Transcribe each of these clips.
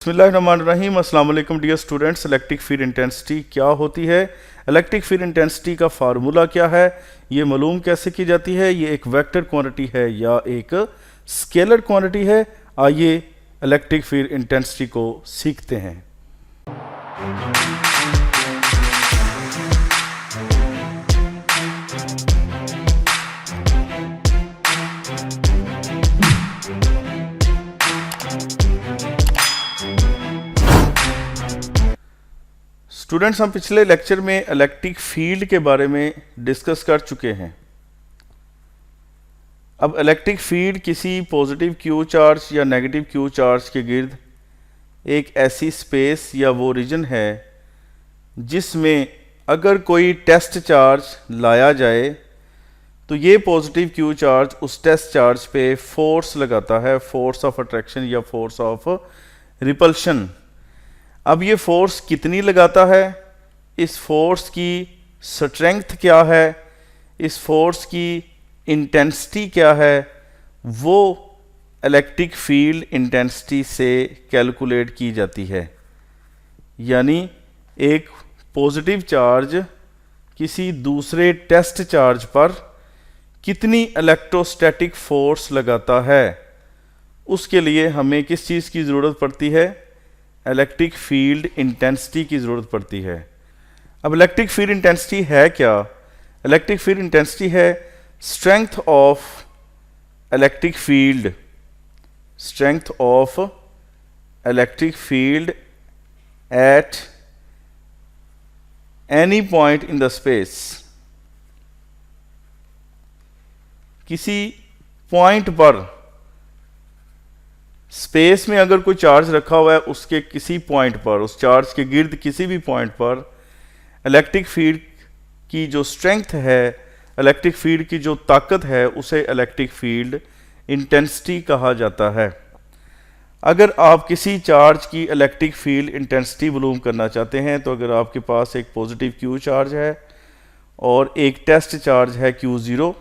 बिस्मिल्लाहिर्रहमानिर्रहीम। अस्सलाम वालेकुम dear students. Electric field intensity क्या होती है, इलेक्ट्रिक फील्ड इंटेंसिटी का फार्मूला क्या है, ये मालूम कैसे की जाती है, ये एक वेक्टर क्वांटिटी है या एक स्केलर क्वांटिटी है। आइए इलेक्ट्रिक फील्ड इंटेंसिटी को सीखते हैं। स्टूडेंट्स, हम पिछले लेक्चर में इलेक्ट्रिक फील्ड के बारे में डिस्कस कर चुके हैं। अब इलेक्ट्रिक फील्ड किसी पॉजिटिव क्यू चार्ज या नेगेटिव क्यू चार्ज के गिर्द एक ऐसी स्पेस या वो रीजन है जिसमें अगर कोई टेस्ट चार्ज लाया जाए तो ये पॉजिटिव क्यू चार्ज उस टेस्ट चार्ज पे फोर्स लगाता है, फोर्स ऑफ अट्रैक्शन या फोर्स ऑफ रिपल्शन। अब ये फोर्स कितनी लगाता है, इस फोर्स की स्ट्रेंथ क्या है, इस फोर्स की इंटेंसिटी क्या है, वो इलेक्ट्रिक फील्ड इंटेंसिटी से कैलकुलेट की जाती है। यानी एक पॉजिटिव चार्ज किसी दूसरे टेस्ट चार्ज पर कितनी इलेक्ट्रोस्टैटिक फोर्स लगाता है, उसके लिए हमें किस चीज़ की ज़रूरत पड़ती है, इलेक्ट्रिक फील्ड इंटेंसिटी की ज़रूरत पड़ती है। अब इलेक्ट्रिक फील्ड इंटेंसिटी है क्या? इलेक्ट्रिक फील्ड इंटेंसिटी है strength of electric field, strength of electric field at any point in the space. किसी पॉइंट पर, स्पेस में अगर कोई चार्ज रखा हुआ है, उसके किसी पॉइंट पर, उस चार्ज के गिर्द किसी भी पॉइंट पर इलेक्ट्रिक फील्ड की जो स्ट्रेंथ है, इलेक्ट्रिक फील्ड की जो ताकत है, उसे इलेक्ट्रिक फील्ड इंटेंसिटी कहा जाता है। अगर आप किसी चार्ज की इलेक्ट्रिक फील्ड इंटेंसिटी मालूम करना चाहते हैं तो अगर आपके पास एक पॉजिटिव क्यू चार्ज है और एक टेस्ट चार्ज है Q0,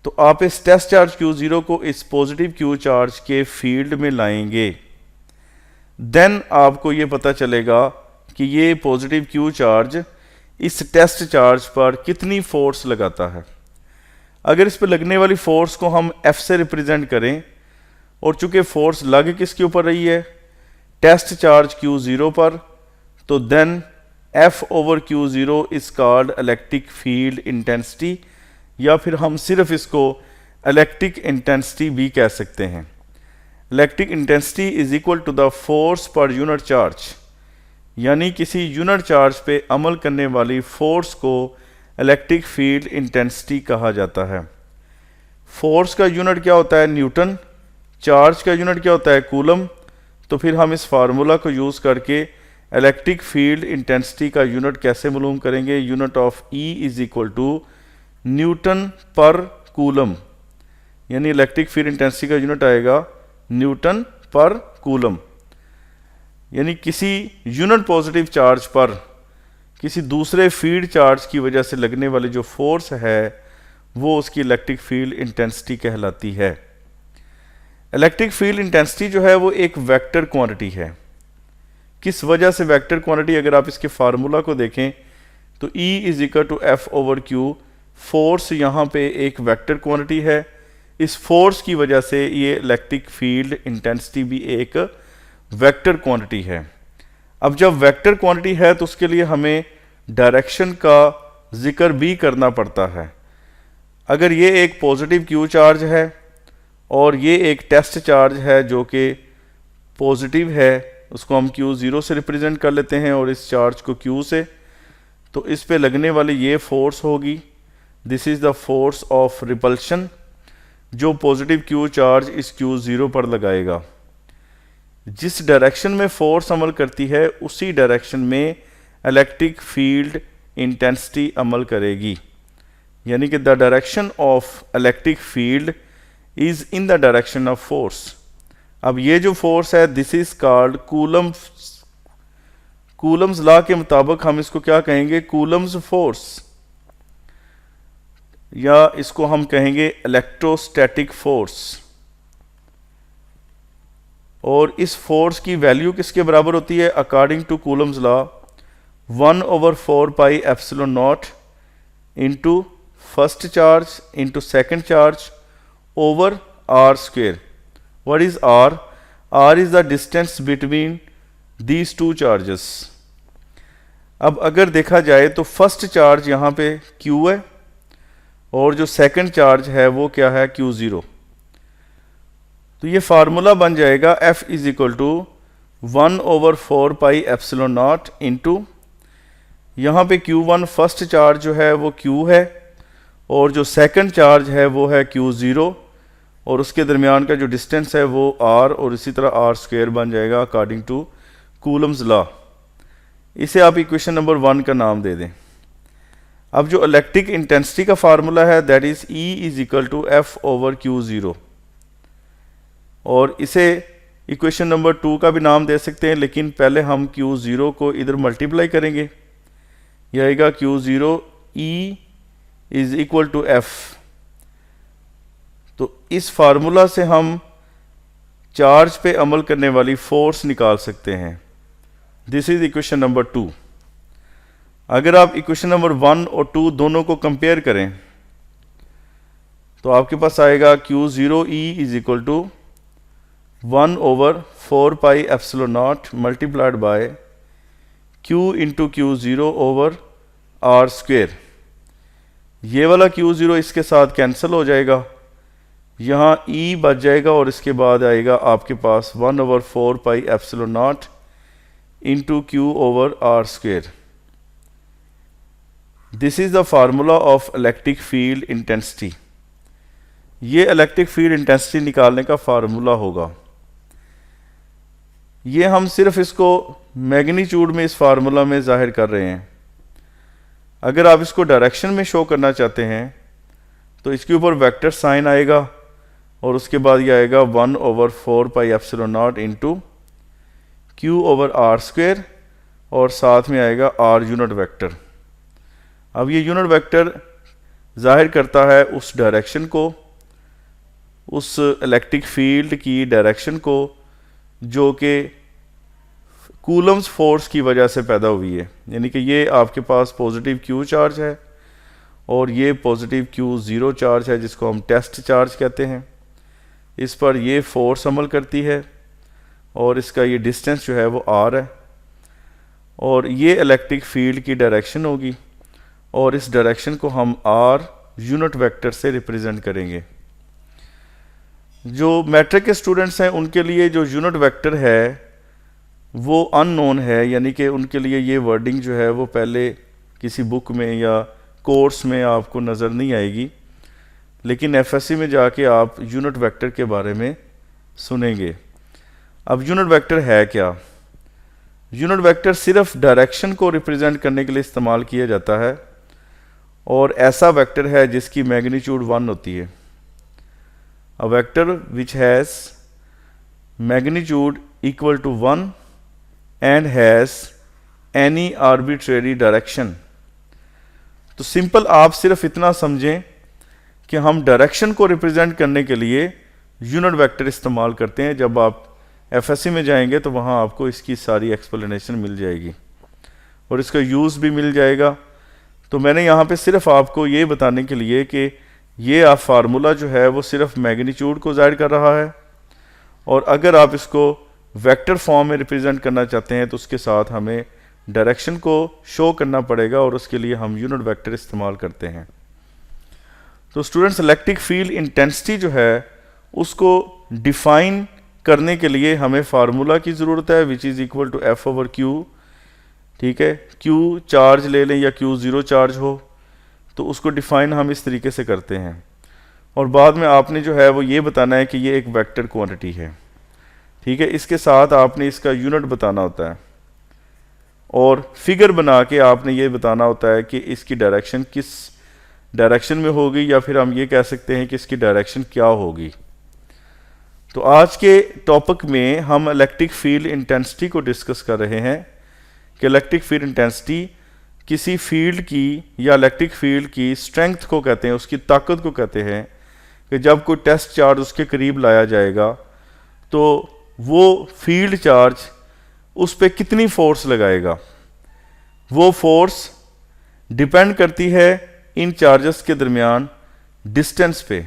तो आप इस टेस्ट चार्ज Q0 को इस पॉजिटिव क्यू चार्ज के फील्ड में लाएंगे। देन आपको ये पता चलेगा कि ये पॉजिटिव क्यू चार्ज इस टेस्ट चार्ज पर कितनी फोर्स लगाता है। अगर इस पर लगने वाली फोर्स को हम F से रिप्रेजेंट करें, और चूंकि फोर्स लग किसके ऊपर रही है, टेस्ट चार्ज Q0 पर, तो then F over Q0 is called electric field intensity, या फिर हम सिर्फ इसको इलेक्ट्रिक इंटेंसिटी भी कह सकते हैं। Electric intensity is equal to the force per unit charge, यानी किसी यूनिट चार्ज पे अमल करने वाली फोर्स को इलेक्ट्रिक फील्ड इंटेंसिटी कहा जाता है। फोर्स का यूनिट क्या होता है, न्यूटन। चार्ज का यूनिट क्या होता है, कूलम। तो फिर हम इस फार्मूला को यूज़ करके इलेक्ट्रिक फील्ड इंटेंसिटी का यूनिट कैसे मालूम करेंगे, unit of E is equal to newton per coulomb, यानी इलेक्ट्रिक फील्ड इंटेंसिटी का यूनिट आएगा न्यूटन पर कूलम। यानी किसी यूनिट पॉजिटिव चार्ज पर किसी दूसरे फील्ड चार्ज की वजह से लगने वाली जो फोर्स है वो उसकी इलेक्ट्रिक फील्ड इंटेंसिटी कहलाती है। इलेक्ट्रिक फील्ड इंटेंसिटी जो है वो एक वेक्टर क्वांटिटी है। किस वजह से वेक्टर क्वांटिटी? अगर आप इसके फार्मूला को देखें तो E is equal to F over Q, force यहाँ पे एक वेक्टर क्वांटिटी है। इस फोर्स की वजह से ये इलेक्ट्रिक फील्ड इंटेंसिटी भी एक वेक्टर क्वांटिटी है। अब जब वेक्टर क्वांटिटी है तो उसके लिए हमें डायरेक्शन का जिक्र भी करना पड़ता है। अगर ये एक पॉजिटिव क्यू चार्ज है और ये एक टेस्ट चार्ज है जो कि पॉजिटिव है, उसको हम Q0 से रिप्रेजेंट कर लेते हैं और इस चार्ज को Q से, तो इस पे लगने वाली ये फोर्स होगी, this is the force of repulsion, जो पॉजिटिव क्यू चार्ज इस Q0 पर लगाएगा। जिस डायरेक्शन में फोर्स अमल करती है उसी डायरेक्शन में इलेक्ट्रिक फील्ड इंटेंसिटी अमल करेगी, यानी कि the direction of electric field is in the direction of force. अब ये जो फोर्स है this is called Coulomb's law के मुताबिक हम इसको क्या कहेंगे, कूलम्स फोर्स, या इसको हम कहेंगे इलेक्ट्रोस्टैटिक फोर्स। और इस फोर्स की वैल्यू किसके बराबर होती है? According to Coulomb's law 1/4 pi epsilon naught into first charge into second charge over R square. What is R? R is the distance between these two charges. अब अगर देखा जाए तो फर्स्ट चार्ज यहाँ पे Q है और जो सेकंड चार्ज है वो क्या है? Q0. तो ये फार्मूला बन जाएगा F is equal to 1/4 pi epsilon naught into यहाँ पे Q1 फर्स्ट चार्ज जो है वो Q है और जो सेकंड चार्ज है वो है Q0 और उसके दरमियान का जो डिस्टेंस है वो R और इसी तरह R स्क्वायर बन जाएगा अकॉर्डिंग टू कूलम्स लॉ. इसे आप इक्वेशन नंबर 1 का नाम दे दें. अब जो इलेक्ट्रिक इंटेंसिटी का फार्मूला है that is E is equal to F/Q0 और इसे इक्वेशन नंबर 2 का भी नाम दे सकते हैं, लेकिन पहले हम Q0 को इधर मल्टीप्लाई करेंगे. यह आएगा Q0 E is equal to F. तो इस फार्मूला से हम चार्ज पे अमल करने वाली फोर्स निकाल सकते हैं. This is equation number 2. अगर आप इक्वेशन नंबर 1 और 2 दोनों को कंपेयर करें तो आपके पास आएगा Q0E is equal to 1/4 pi epsilon naught multiplied by Q into Q0 over R square. ये वाला Q0 इसके साथ कैंसिल हो जाएगा, यहाँ E बच जाएगा और इसके बाद आएगा आपके पास 1/4 pi epsilon naught into Q over R square. This is the formula of electric field intensity. ये इलेक्ट्रिक फील्ड इंटेंसिटी निकालने का फार्मूला होगा. ये हम सिर्फ इसको मैग्नीट्यूड में इस फार्मूला में जाहिर कर रहे हैं. अगर आप इसको डायरेक्शन में शो करना चाहते हैं तो इसके ऊपर वेक्टर साइन आएगा और उसके बाद ये आएगा 1/4 pi epsilon naught into Q over R square और साथ में आएगा R यूनिट वेक्टर. अब ये यूनिट वेक्टर जाहिर करता है उस डायरेक्शन को, उस इलेक्ट्रिक फील्ड की डायरेक्शन को जो कि कूलम्स फोर्स की वजह से पैदा हुई है. यानी कि ये आपके पास पॉजिटिव Q चार्ज है और ये पॉजिटिव Q0 चार्ज है जिसको हम टेस्ट चार्ज कहते हैं. इस पर ये फोर्स अमल करती है और इसका ये डिस्टेंस जो है वो R है और ये इलेक्ट्रिक फील्ड की डायरेक्शन होगी और इस डायरेक्शन को हम R यूनिट वेक्टर से रिप्रेजेंट करेंगे. जो मैट्रिक के स्टूडेंट्स हैं उनके लिए जो यूनिट वेक्टर है वो अननोन है, यानी कि उनके लिए ये वर्डिंग जो है वो पहले किसी बुक में या कोर्स में आपको नज़र नहीं आएगी, लेकिन एफएससी में जाके आप यूनिट वेक्टर के बारे में सुनेंगे. अब यूनिट वेक्टर है क्या? यूनिट वेक्टर सिर्फ डायरेक्शन को रिप्रेजेंट करने के लिए इस्तेमाल किया जाता है और ऐसा वेक्टर है जिसकी मैग्नीट्यूड 1 होती है. A vector which has magnitude equal to 1 and has any arbitrary direction. तो सिंपल आप सिर्फ इतना समझें कि हम डायरेक्शन को रिप्रेजेंट करने के लिए यूनिट वेक्टर इस्तेमाल करते हैं. जब आप एफएससी में जाएंगे तो वहाँ आपको इसकी सारी एक्सप्लेनेशन मिल जाएगी और इसका यूज़ भी मिल जाएगा. तो मैंने यहाँ पे सिर्फ आपको ये बताने के लिए कि ये आप फार्मूला जो है वो सिर्फ मैग्नीट्यूड को ज़ाहिर कर रहा है और अगर आप इसको वेक्टर फॉर्म में रिप्रेजेंट करना चाहते हैं तो उसके साथ हमें डायरेक्शन को शो करना पड़ेगा और उसके लिए हम यूनिट वेक्टर इस्तेमाल करते हैं. तो स्टूडेंट्स, इलेक्ट्रिक फील्ड इंटेंसिटी जो है उसको डिफाइन करने के लिए हमें फार्मूला की ज़रूरत है which is equal to F/Q. ठीक है, Q चार्ज ले लें या Q0 चार्ज हो तो उसको डिफ़ाइन हम इस तरीके से करते हैं और बाद में आपने जो है वो ये बताना है कि ये एक वेक्टर क्वांटिटी है. ठीक है, इसके साथ आपने इसका यूनिट बताना होता है और फिगर बना के आपने ये बताना होता है कि इसकी डायरेक्शन किस डायरेक्शन में होगी या फिर हम ये कह सकते हैं कि इसकी डायरेक्शन क्या होगी. तो आज के टॉपिक में हम इलेक्ट्रिक फील्ड इंटेंसिटी को डिस्कस कर रहे हैं कि इलेक्ट्रिक फील्ड इंटेंसिटी किसी फील्ड की या इलेक्ट्रिक फील्ड की स्ट्रेंथ को कहते हैं, उसकी ताकत को कहते हैं कि जब कोई टेस्ट चार्ज उसके करीब लाया जाएगा तो वो फील्ड चार्ज उस पर कितनी फोर्स लगाएगा। वो फोर्स डिपेंड करती है इन चार्जेस के दरमियान डिस्टेंस पे।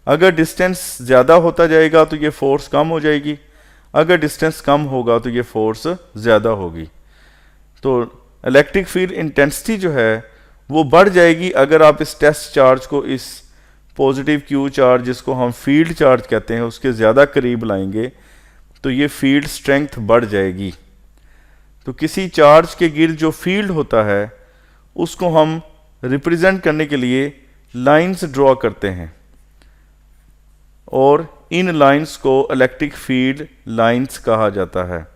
अगर डिस्टेंस ज़्यादा होता जाएगा तो ये फोर्स कम हो जाएगी, अगर डिस्टेंस कम होगा तो ये फोर्स ज़्यादा होगी। तो इलेक्ट्रिक फील्ड इंटेंसिटी जो है वो बढ़ जाएगी अगर आप इस टेस्ट चार्ज को इस पॉजिटिव क्यू चार्ज, जिसको हम फील्ड चार्ज कहते हैं, उसके ज़्यादा करीब लाएंगे तो ये फील्ड स्ट्रेंथ बढ़ जाएगी। तो किसी चार्ज के गिर्द जो फील्ड होता है उसको हम रिप्रेजेंट करने के लिए लाइंस ड्रॉ करते हैं और इन लाइंस को इलेक्ट्रिक फील्ड लाइंस कहा जाता है।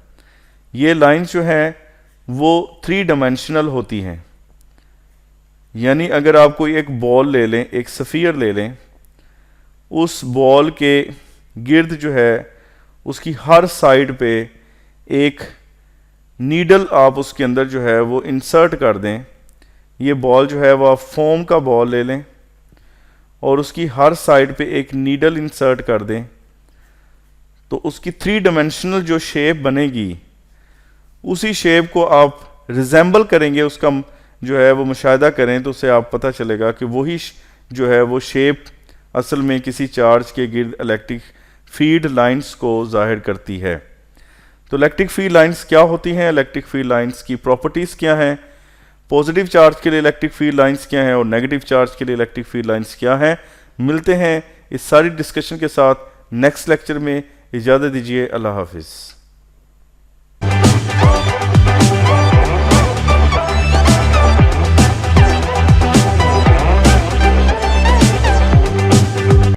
ये लाइंस जो हैं वो 3 डायमेंशनल होती हैं। यानी अगर आप कोई एक बॉल ले लें, एक स्फीयर ले लें, उस बॉल के गिर्द जो है उसकी हर साइड पे एक नीडल आप उसके अंदर जो है वो इंसर्ट कर दें। ये बॉल जो है वह फोम का बॉल ले लें और उसकी हर साइड पे एक नीडल इंसर्ट कर दें, तो उसकी 3 डायमेंशनल जो शेप बनेगी उसी शेप को आप रिजेंबल करेंगे, उसका जो है वो मुशाहिदा करें तो उससे आप पता चलेगा कि वही जो है वो शेप असल में किसी चार्ज के गिर्द इलेक्ट्रिक फील्ड लाइंस को जाहिर करती है। तो इलेक्ट्रिक फील्ड लाइंस क्या होती हैं, इलेक्ट्रिक फील्ड लाइंस की प्रॉपर्टीज़ क्या हैं, पॉजिटिव चार्ज के लिए इलेक्ट्रिक फील्ड लाइंस क्या हैं और नेगेटिव चार्ज के लिए इलेक्ट्रिक फील्ड लाइंस क्या हैं। मिलते हैं इस सारी डिस्कशन के साथ नेक्स्ट लेक्चर में। इजाज़त दीजिए, अल्लाह हाफिज़।